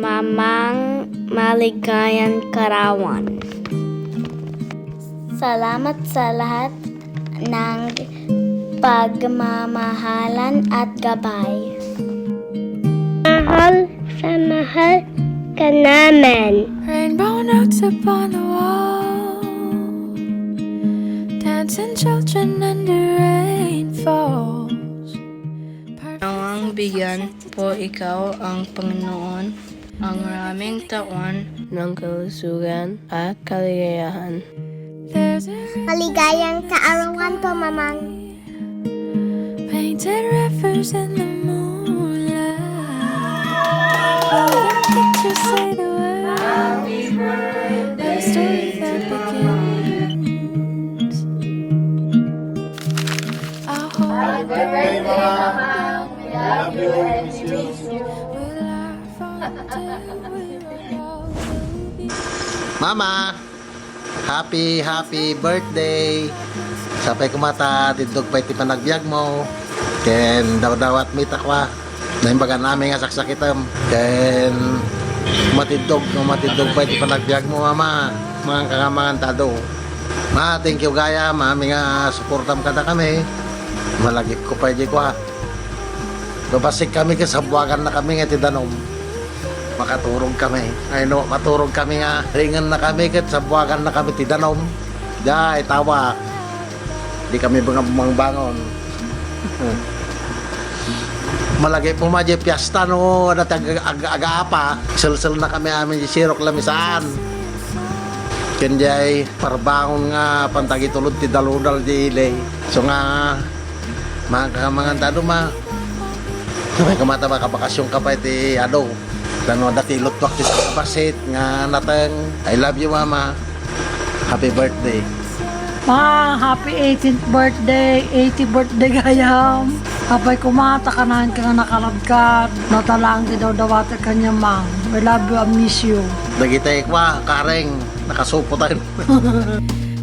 Mamang Maligayang Karawan. Salamat sa lahat ng pagmamahalan at gabay. Mahal ka namin. Rainbow notes upon the wall, dancing children under rain falls. Nawang bigyan po ikaw ang Panginoon ang maraming taon ng kalusugan at kaligayahan. There's a Maligayang kaarawan po, Mamang. painted rivers in the moonlight. Golden pictures say the words. Happy birthday. A story that begins. I hope Happy birthday, Mama. We love you and miss you. We'll laugh until we're old. Mama, happy birthday. Sapay kumata, tindog pa iti panagbiag mo. Ken daw-dawat may takwa. Naimbaga namin nga saksakitam. Ken matindog pa iti panagbiag mo, Mama. Mga kangamangan tado. Ma, thank you gaya. Mami nga suportam kada kami. Malagip ko pa di ko ha. Babasik kami kasi sabuagan na kami nga iti danom. Makaturog kami. Ay no, maturog kami nga. Ringan na kami kat sabuagan na kami ti danom. Da, itawa. Di kami bangon. Malagay po madya piyasta no, aga-apa. Sul-sul na kami amin di sirok lamisaan. Kenjay parbangon nga pantagi tulod ti daludal di ilay. So nga mga tado ma. May kamata ba kabakasyon ka pa iti ado. Tano datilot waktis kapasit nga nateng. I love you, Mama. Happy birthday. Ma, happy 18th birthday, 80th birthday gayam. Kapay kumata ka na nakalagkat. Natalang ti daw dawata kanya mang. I love you, I miss you. Dagitay kwa, kareng, nakasupo tayo.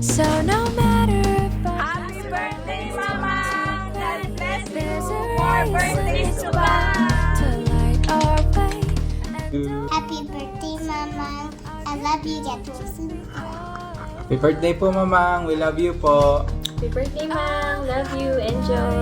So no matter about Happy birthday, Mama! God bless you! there's a More reason birthdays to come! to light our way. Happy birthday, Mamang. I love you, Gatusin. Happy birthday po, Mamang. We love you po. Happy birthday, Mang! Love you! Enjoy!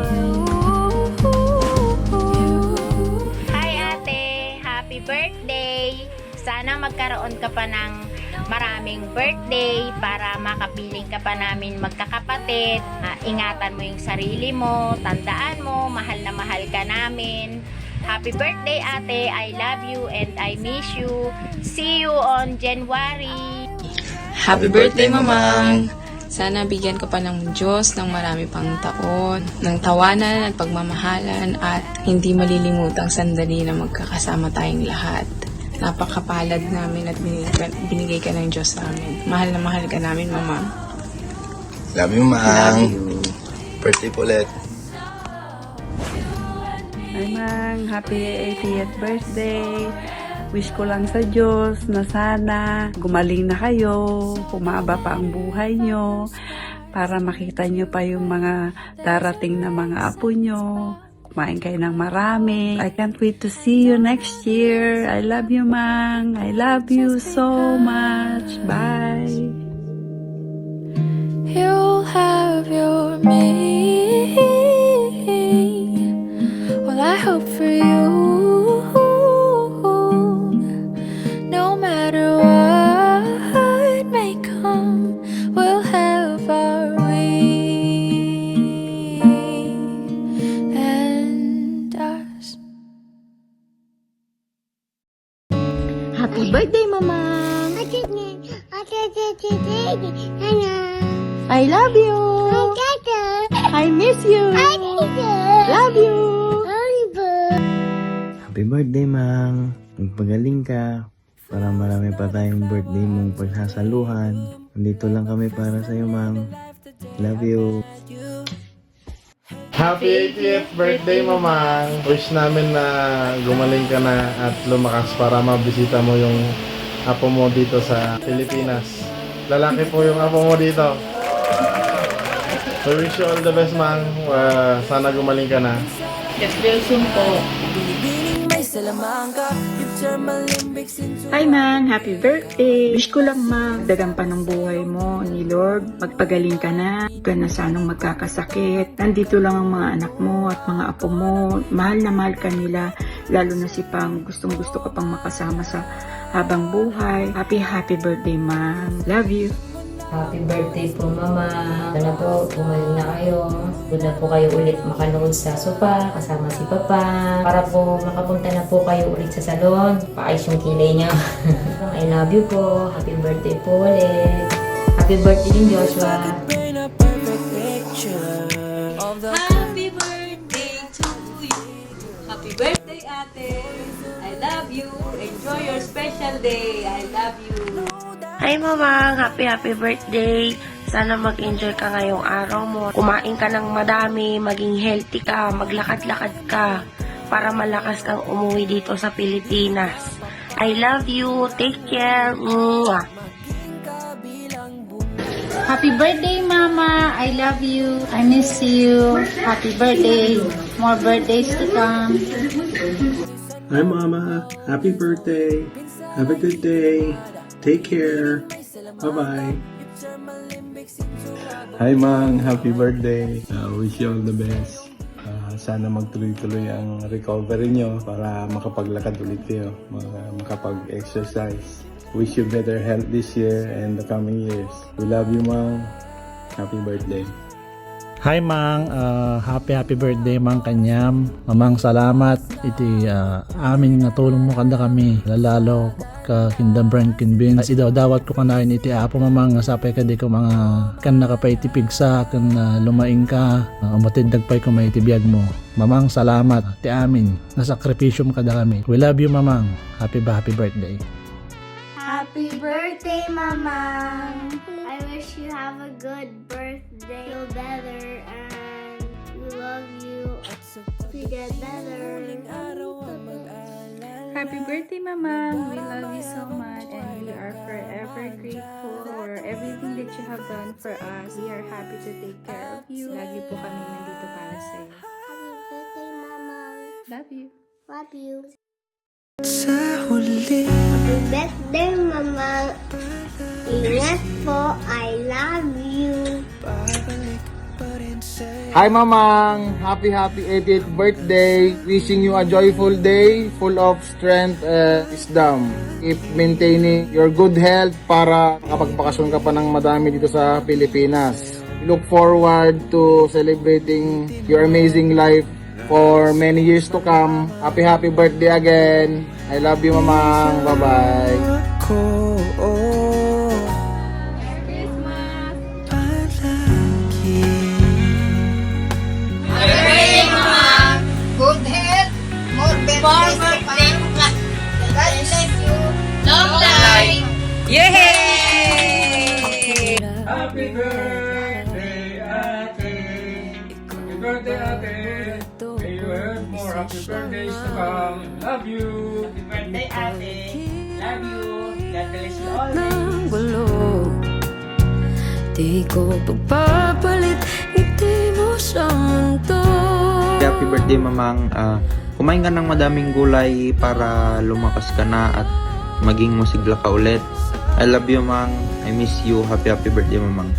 Hi ate! Happy birthday! Sana magkaroon ka pa ng maraming birthday para makapiling ka pa namin magkakapatid. Ingatan mo yung sarili mo, tandaan mo, mahal na mahal ka namin. Happy birthday ate! I love you and I miss you. See you on January! Happy birthday, Mamang! Sana bigyan ka pa ng Diyos ng marami pang taon, ng tawanan at pagmamahalan at hindi malilimutang sandali na magkakasama tayong lahat. Napakapalad namin at binigay ka ng Diyos sa amin. Mahal na mahal ka namin, Mamang. Love you, Mang. Love you. Birthday po ulit. Ay, Mang, happy 80th birthday. Wish ko lang sa Diyos na sana gumaling na kayo, pumaba pa ang buhay nyo, para makita nyo pa yung mga darating na mga apo nyo. Kumain kayo ng marami. I can't wait to see you next year. I love you, Mang. I love you so much. Bye. You'll have your me. Well, I hope for you. No matter what may come, we'll have our we and us. Happy birthday, Mamang. I love you. I miss you. Love you. Happy birthday, Mang. Magpagaling ka. Para marami pa tayong birthday mong pagsasaluhan. Nandito lang kami para sa'yo, Mang. Love you. Happy 80th birthday, Mamang. Wish namin na gumaling ka na at lumakas para mabisita mo yung apo mo dito sa Pilipinas. Lalaki po yung apo mo dito. We wish you all the best, Mang. Sana gumaling ka na. May salamangka, Hi Mang, happy birthday! Wish ko lang Mang, dagang pa ng buhay mo ni Lord. Magpagaling ka na, huwag ka na sanang magkakasakit. Nandito lang ang mga anak mo at mga apo mo. Mahal na mahal ka nila, lalo na si Pang. Gustong gusto ka pang makasama sa habang buhay. Happy birthday Mang. Love you! Happy birthday po, Mama. Sana po, pumaling na kayo. Doon na po kayo ulit makanood sa sofa, kasama si Papa. Para po makapunta na po kayo ulit sa salon. Paayos yung kilay niya. I love you po. Happy birthday po ulit. Happy birthday din, Joshua. Happy birthday to you. Happy birthday, ate. I love you. Enjoy your special day. I love you. Hi Mamang! Happy birthday! Sana mag-enjoy ka ngayong araw mo. Kumain ka ng madami, maging healthy ka, maglakad-lakad ka para malakas kang umuwi dito sa Pilipinas. I love you! Take care! Mwah! Happy birthday, Mama! I love you. I miss you. Happy birthday. More birthdays to come. Hi Mama, happy birthday. Have a good day. Take care. Bye-bye. Hi Mang, happy birthday. Wish you all the best. Sana magtuloy-tuloy ang recovery nyo para makapaglakad ulit kayo, makapag-exercise. Wish you better health this year and the coming years. We love you, Mang. Happy birthday. Hi Mang, happy birthday Mang Kanyam. Mamang salamat iti amin nga tulong mo kanda kami lalalo ka kindang brand kinbin. Idaw dawat ko kanain iti apo Mamang nga sapay ka di ko mga kan nakapay iti pigsa kan lumaing ka umatindag pay ko may iti biyag mo. Mamang salamat ti amin nasakripisyo mo kada kami. We love you Mamang. Happy birthday. Happy birthday, Mama. I wish you have a good birthday. Feel better and we love you. To get better. Happy birthday Mamang! We love you so much and we are forever grateful for everything that you have done for us. We are happy to take care of you. Lagi po kami nandito para sa iyo. Happy birthday, Mama. Love you. Love you. Happy birthday, Mama. Ingat po. I love you. Hi Mamang! Happy 80th birthday! Wishing you a joyful day full of strength and wisdom. Keep maintaining your good health para makapagpakasyon ka pa ng madami dito sa Pilipinas. Look forward to celebrating your amazing life for many years to come. Happy birthday again! I love you Mamang! Bye-bye! Good health, more birthdays to come. God bless you. Long life. Yay! Happy birthday, Ate! Happy birthday, Ate! May you have more happy birthdays to come. Love you! Happy birthday, Ate! Love you! God bless you always! Di ko pagpapalit ngiti mo sa mundo. Happy birthday Mamang. Kumain ka ng madaming gulay para lumakas ka na at maging musigla ka ulit. I love you Mang. I miss you. Happy birthday Mamang.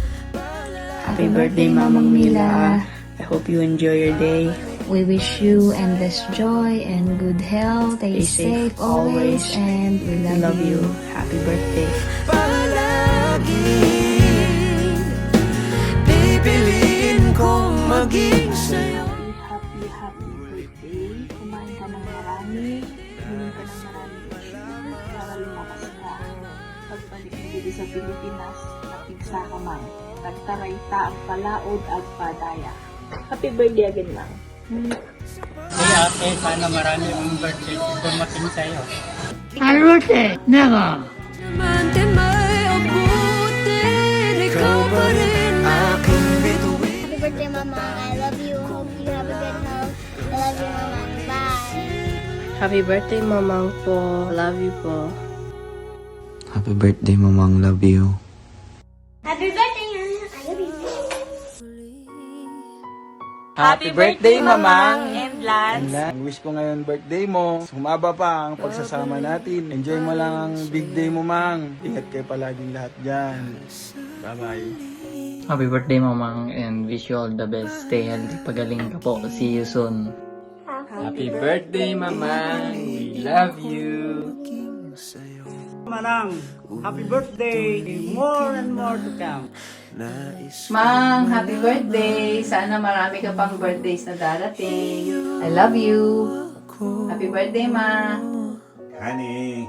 Happy birthday Mamang Mila. I hope you enjoy your day. We wish you endless joy and good health. Stay safe always and we love you. Happy birthday. Pipiliin kong maging sa'yo. Happy birthday. Kumain ka ng marami. Inom ka ng maraming tissue para lumakas ka. Pagbalik mo dito sa Pilipinas, napigsa ka man. Tagtaray ta ang palaod at padaya. Happy birthday again, Mang. Hey ate, sana marami ang birthday dumating sa'yo. Salute! Nega! Diamante may abuti, ikaw pa rin aking bituin. Happy birthday, Mama. I love you. Hope you have a good health. I love you, Mama. Bye. Happy birthday Mamang po. Love you po. Happy birthday Mamang. Love you. Happy birthday, Mama. I love you. Happy birthday, Mamang! And Lance. Ang wish ko ngayon birthday mo, humaba pa ang pagsasama natin. Enjoy mo lang ang big day mo, Mang. Ingat kayo palaging lahat dyan. Bye-bye. Happy birthday, Mamang, and wish you all the best. Stay healthy. Pagaling ka po. See you soon. Happy birthday, Mamang. We love you. Manang, happy birthday! More and more to come. Mang, happy birthday. Sana marami ka pang birthdays na darating. I love you. Happy birthday, Ma. Honey,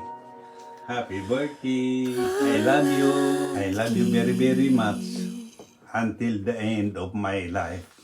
happy birthday. I love you. I love you very, very much until the end of my life.